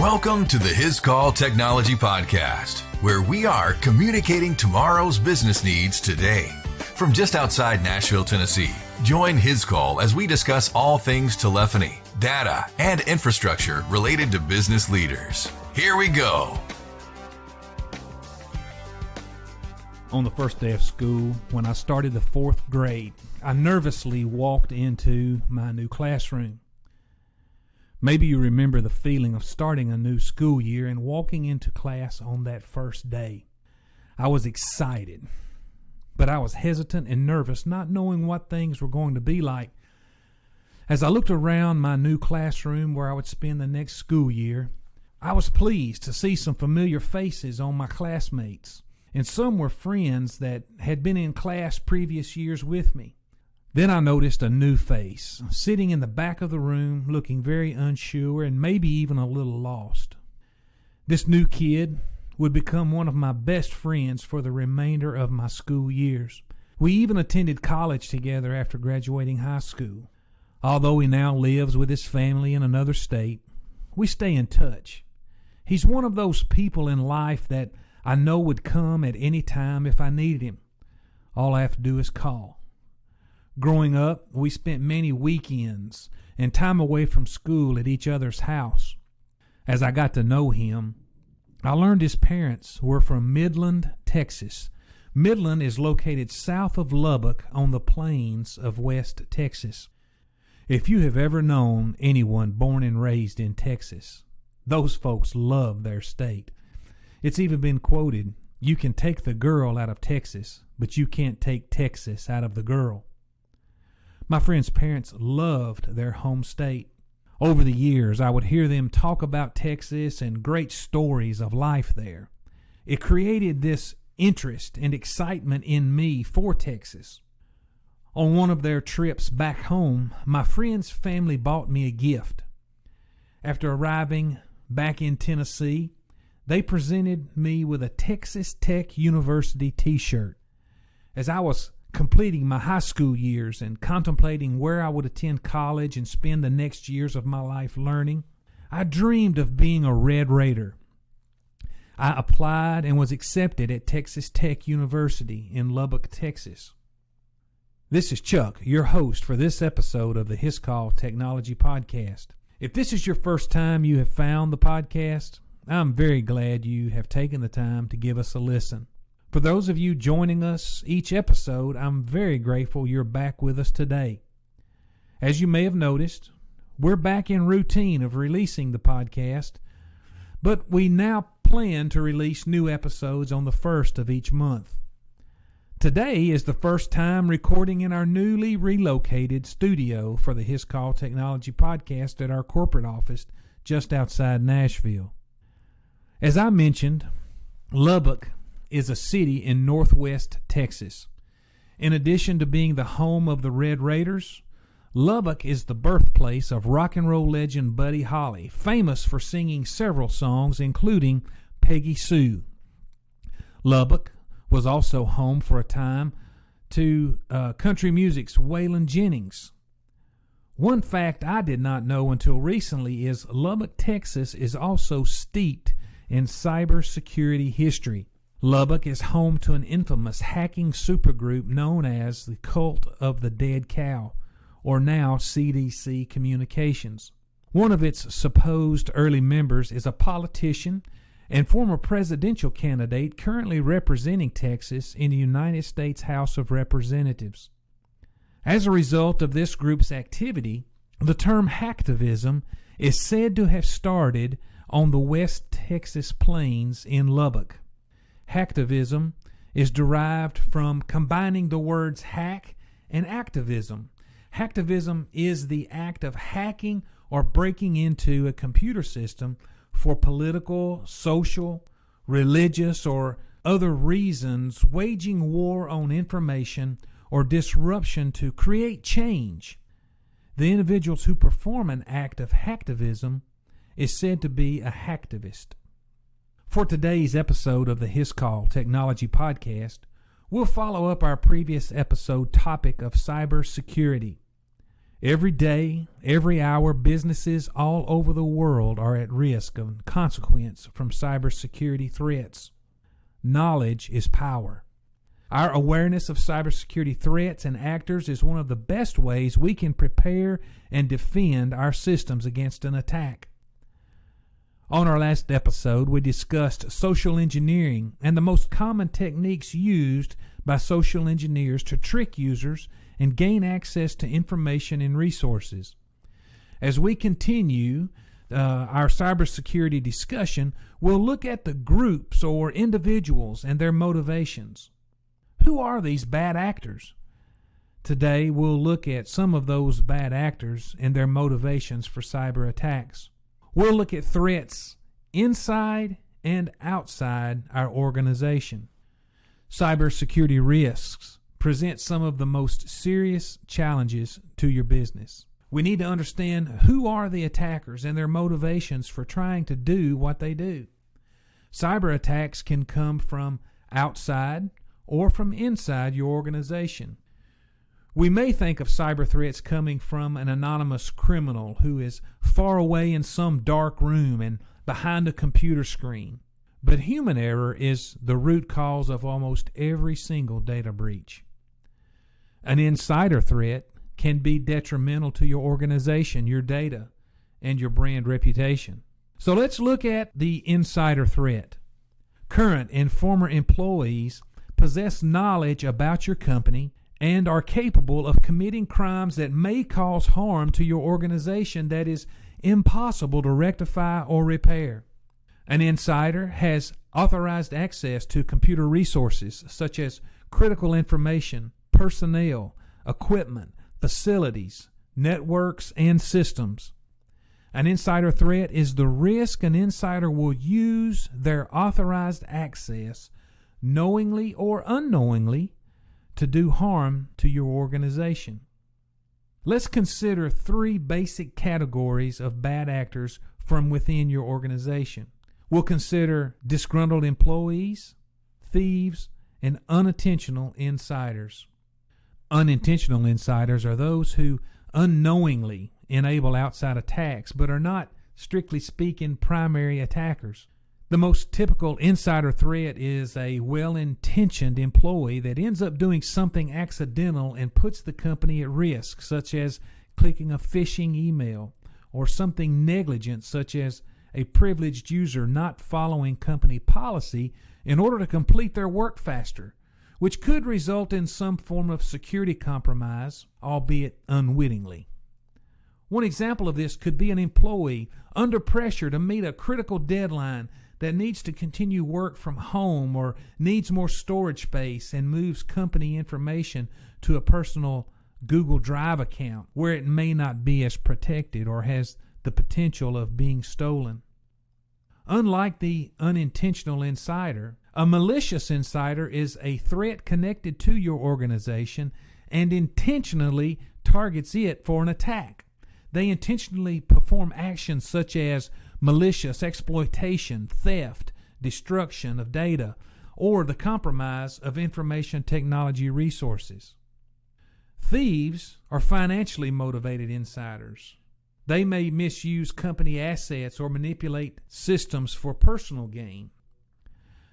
Welcome to the His Call Technology Podcast, where we are communicating tomorrow's business needs today. From just outside Nashville, Tennessee, join His Call as we discuss all things telephony, data, and infrastructure related to business leaders. Here we go. On the first day of school, when I started the fourth grade, I nervously walked into my new classroom. Maybe you remember the feeling of starting a new school year and walking into class on that first day. I was excited, but I was hesitant and nervous, not knowing what things were going to be like. As I looked around my new classroom where I would spend the next school year, I was pleased to see some familiar faces on my classmates, and some were friends that had been in class previous years with me. Then I noticed a new face, sitting in the back of the room, looking very unsure and maybe even a little lost. This new kid would become one of my best friends for the remainder of my school years. We even attended college together after graduating high school. Although he now lives with his family in another state, we stay in touch. He's one of those people in life that I know would come at any time if I needed him. All I have to do is call. Growing up, we spent many weekends and time away from school at each other's house. As I got to know him, I learned his parents were from Midland, Texas. Midland is located south of Lubbock on the plains of West Texas. If you have ever known anyone born and raised in Texas, those folks love their state. It's even been quoted, "You can take the girl out of Texas, but you can't take Texas out of the girl." My friend's parents loved their home state. Over the years, I would hear them talk about Texas and great stories of life there. It created this interest and excitement in me for Texas. On one of their trips back home, my friend's family bought me a gift. After arriving back in Tennessee, they presented me with a Texas Tech University t-shirt. As I was completing my high school years and contemplating where I would attend college and spend the next years of my life learning, I dreamed of being a Red Raider. I applied and was accepted at Texas Tech University in Lubbock, Texas. This is Chuck, your host for this episode of the His Call Technology Podcast. If this is your first time you have found the podcast, I'm very glad you have taken the time to give us a listen. For those of you joining us each episode, I'm very grateful you're back with us today. As you may have noticed, we're back in routine of releasing the podcast, but we now plan to release new episodes on the first of each month. Today is the first time recording in our newly relocated studio for the His Call Technology Podcast at our corporate office just outside Nashville. As I mentioned, Lubbock is a city in northwest Texas. In addition to being the home of the Red Raiders, Lubbock is the birthplace of rock and roll legend Buddy Holly, famous for singing several songs, including Peggy Sue. Lubbock was also home for a time to country music's Waylon Jennings. One fact I did not know until recently is Lubbock, Texas is also steeped in cybersecurity history. Lubbock is home to an infamous hacking supergroup known as the Cult of the Dead Cow, or now CDC Communications. One of its supposed early members is a politician and former presidential candidate currently representing Texas in the United States House of Representatives. As a result of this group's activity, the term hacktivism is said to have started on the West Texas plains in Lubbock. Hacktivism is derived from combining the words hack and activism. Hacktivism is the act of hacking or breaking into a computer system for political, social, religious, or other reasons, waging war on information or disruption to create change. The individuals who perform an act of hacktivism is said to be a hacktivist. For today's episode of the His Call Technology Podcast, we'll follow up our previous episode topic of cybersecurity. Every day, every hour, businesses all over the world are at risk of consequence from cybersecurity threats. Knowledge is power. Our awareness of cybersecurity threats and actors is one of the best ways we can prepare and defend our systems against an attack. On our last episode, we discussed social engineering and the most common techniques used by social engineers to trick users and gain access to information and resources. As we continue our cybersecurity discussion, we'll look at the groups or individuals and their motivations. Who are these bad actors? Today, we'll look at some of those bad actors and their motivations for cyber attacks. We'll look at threats inside and outside our organization. Cybersecurity risks present some of the most serious challenges to your business. We need to understand who are the attackers and their motivations for trying to do what they do. Cyber attacks can come from outside or from inside your organization. We may think of cyber threats coming from an anonymous criminal who is far away in some dark room and behind a computer screen. But human error is the root cause of almost every single data breach. An insider threat can be detrimental to your organization, your data, and your brand reputation. So let's look at the insider threat. Current and former employees possess knowledge about your company and are capable of committing crimes that may cause harm to your organization that is impossible to rectify or repair. An insider has authorized access to computer resources such as critical information, personnel, equipment, facilities, networks, and systems. An insider threat is the risk an insider will use their authorized access, knowingly or unknowingly, to do harm to your organization. Let's consider three basic categories of bad actors from within your organization. We'll consider disgruntled employees, thieves, and unintentional insiders. Unintentional insiders are those who unknowingly enable outside attacks but are not, strictly speaking, primary attackers. The most typical insider threat is a well-intentioned employee that ends up doing something accidental and puts the company at risk, such as clicking a phishing email, or something negligent such as a privileged user not following company policy in order to complete their work faster, which could result in some form of security compromise, albeit unwittingly. One example of this could be an employee under pressure to meet a critical deadline that needs to continue work from home or needs more storage space and moves company information to a personal Google Drive account where it may not be as protected or has the potential of being stolen. Unlike the unintentional insider, a malicious insider is a threat connected to your organization and intentionally targets it for an attack. They intentionally perform actions such as malicious exploitation, theft, destruction of data, or the compromise of information technology resources. Thieves are financially motivated insiders. They may misuse company assets or manipulate systems for personal gain.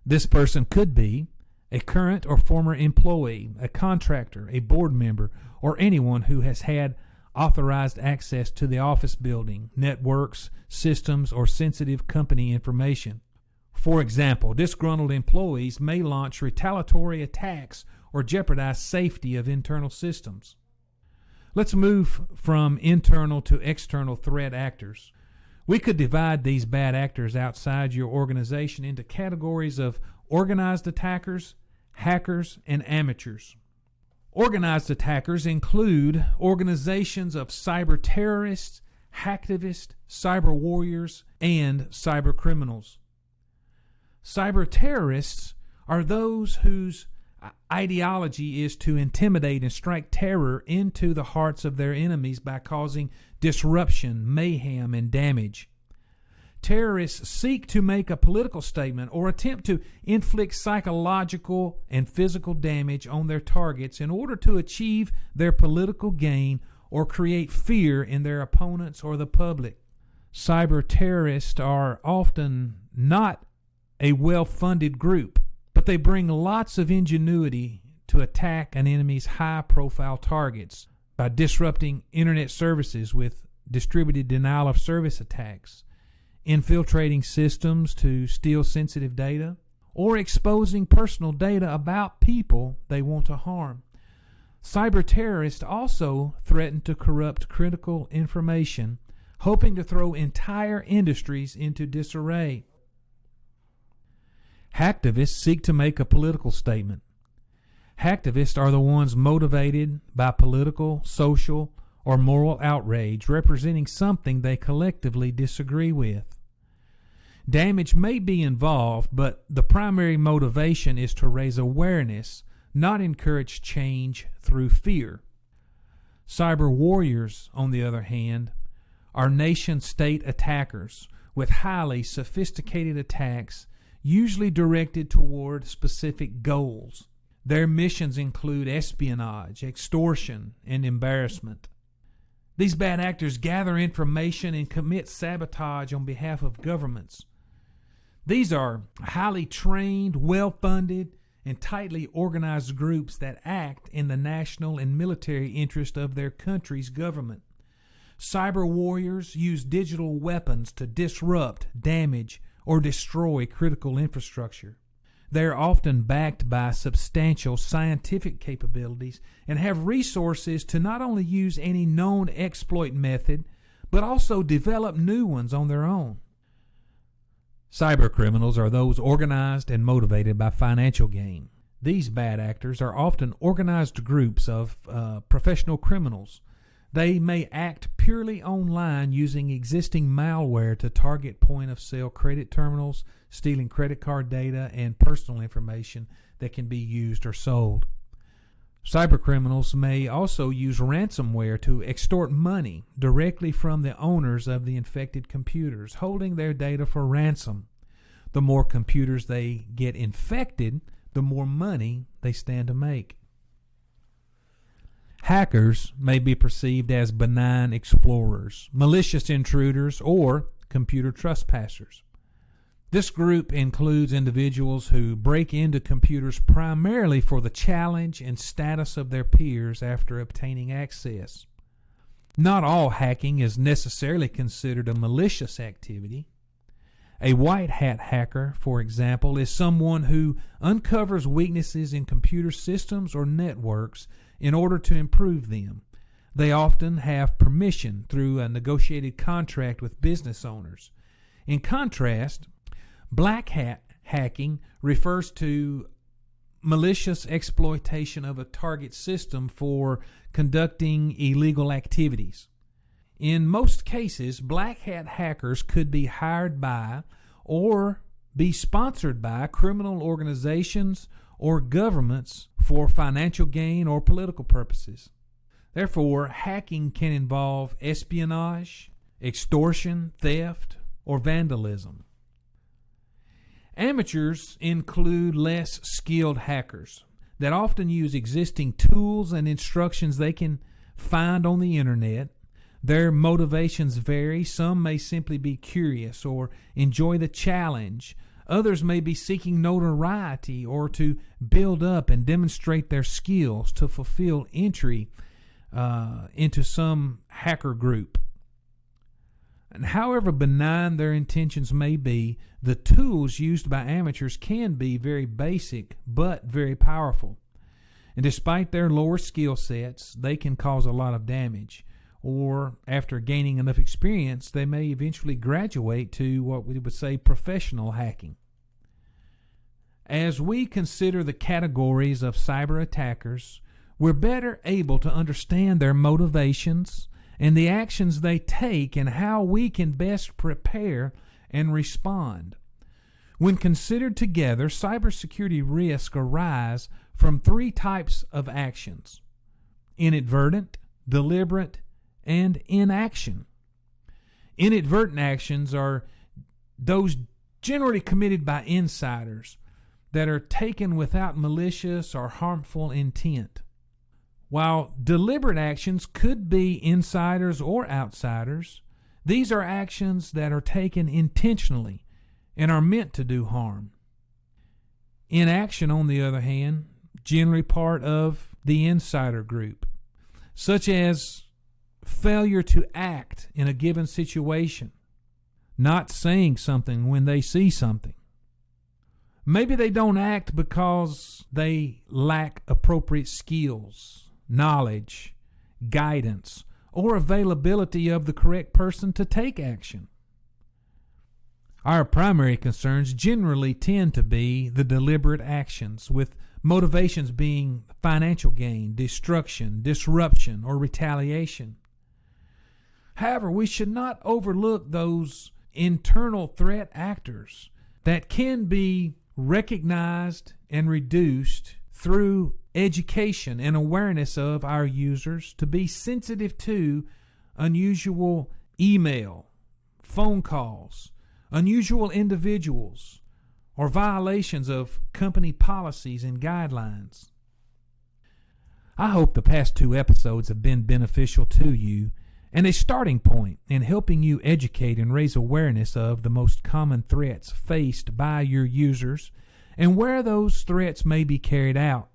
This person could be a current or former employee, a contractor, a board member, or anyone who has had authorized access to the office building, networks, systems, or sensitive company information. For example, disgruntled employees may launch retaliatory attacks or jeopardize safety of internal systems. Let's move from internal to external threat actors. We could divide these bad actors outside your organization into categories of organized attackers, hackers, and amateurs. Organized attackers include organizations of cyber terrorists, hacktivists, cyber warriors, and cyber criminals. Cyber terrorists are those whose ideology is to intimidate and strike terror into the hearts of their enemies by causing disruption, mayhem, and damage. Terrorists seek to make a political statement or attempt to inflict psychological and physical damage on their targets in order to achieve their political gain or create fear in their opponents or the public. Cyber terrorists are often not a well-funded group, but they bring lots of ingenuity to attack an enemy's high-profile targets by disrupting internet services with distributed denial-of-service attacks, infiltrating systems to steal sensitive data, or exposing personal data about people they want to harm. Cyber terrorists also threaten to corrupt critical information, hoping to throw entire industries into disarray. Hacktivists seek to make a political statement. Hacktivists are the ones motivated by political, social, or moral outrage, representing something they collectively disagree with. Damage may be involved, but the primary motivation is to raise awareness, not encourage change through fear. Cyber warriors, on the other hand, are nation-state attackers with highly sophisticated attacks, usually directed toward specific goals. Their missions include espionage, extortion, and embarrassment. These bad actors gather information and commit sabotage on behalf of governments. These are highly trained, well-funded, and tightly organized groups that act in the national and military interest of their country's government. Cyber warriors use digital weapons to disrupt, damage, or destroy critical infrastructure. They are often backed by substantial scientific capabilities and have resources to not only use any known exploit method, but also develop new ones on their own. Cyber criminals are those organized and motivated by financial gain. These bad actors are often organized groups of professional criminals. They may act purely online using existing malware to target point-of-sale credit terminals, stealing credit card data and personal information that can be used or sold. Cybercriminals may also use ransomware to extort money directly from the owners of the infected computers, holding their data for ransom. The more computers they get infected, the more money they stand to make. Hackers may be perceived as benign explorers, malicious intruders, or computer trespassers. This group includes individuals who break into computers primarily for the challenge and status of their peers after obtaining access. Not all hacking is necessarily considered a malicious activity. A white hat hacker, for example, is someone who uncovers weaknesses in computer systems or networks in order to improve them. They often have permission through a negotiated contract with business owners. In contrast, black hat hacking refers to malicious exploitation of a target system for conducting illegal activities. In most cases, black hat hackers could be hired by or be sponsored by criminal organizations or governments for financial gain or political purposes. Therefore, hacking can involve espionage, extortion, theft, or vandalism. Amateurs include less skilled hackers that often use existing tools and instructions they can find on the internet. Their motivations vary. Some may simply be curious or enjoy the challenge. Others may be seeking notoriety or to build up and demonstrate their skills to fulfill entry into some hacker group. And however benign their intentions may be, the tools used by amateurs can be very basic but very powerful. And despite their lower skill sets, they can cause a lot of damage. Or after gaining enough experience, they may eventually graduate to what we would say professional hacking. As we consider the categories of cyber attackers, we're better able to understand their motivations and the actions they take and how we can best prepare and respond. When considered together, cybersecurity risks arise from three types of actions: inadvertent, deliberate, and inaction. Inadvertent actions are those generally committed by insiders that are taken without malicious or harmful intent. While deliberate actions could be insiders or outsiders, these are actions that are taken intentionally and are meant to do harm. Inaction, on the other hand, generally part of the insider group, such as failure to act in a given situation, not saying something when they see something. Maybe they don't act because they lack appropriate skills, knowledge, guidance, or availability of the correct person to take action. Our primary concerns generally tend to be the deliberate actions, with motivations being financial gain, destruction, disruption, or retaliation. However, we should not overlook those internal threat actors that can be recognized and reduced through education and awareness of our users to be sensitive to unusual email, phone calls, unusual individuals, or violations of company policies and guidelines. I hope the past 2 episodes have been beneficial to you and a starting point in helping you educate and raise awareness of the most common threats faced by your users and where those threats may be carried out.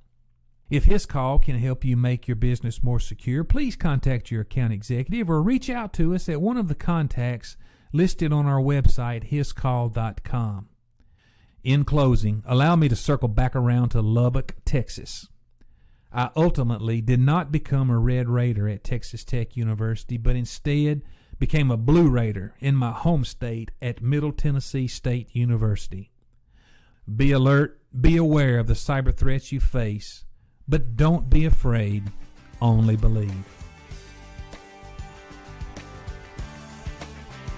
If His Call can help you make your business more secure, please contact your account executive or reach out to us at one of the contacts listed on our website, hiscall.com. In closing, allow me to circle back around to Lubbock, Texas. I ultimately did not become a Red Raider at Texas Tech University, but instead became a Blue Raider in my home state at Middle Tennessee State University. Be alert, be aware of the cyber threats you face, but don't be afraid, only believe.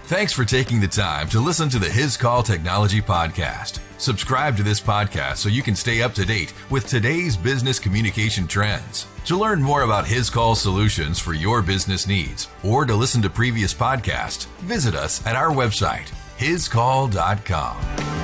Thanks for taking the time to listen to the His Call Technology Podcast. Subscribe to this podcast so you can stay up to date with today's business communication trends. To learn more about His Call solutions for your business needs or to listen to previous podcasts, visit us at our website, hiscall.com.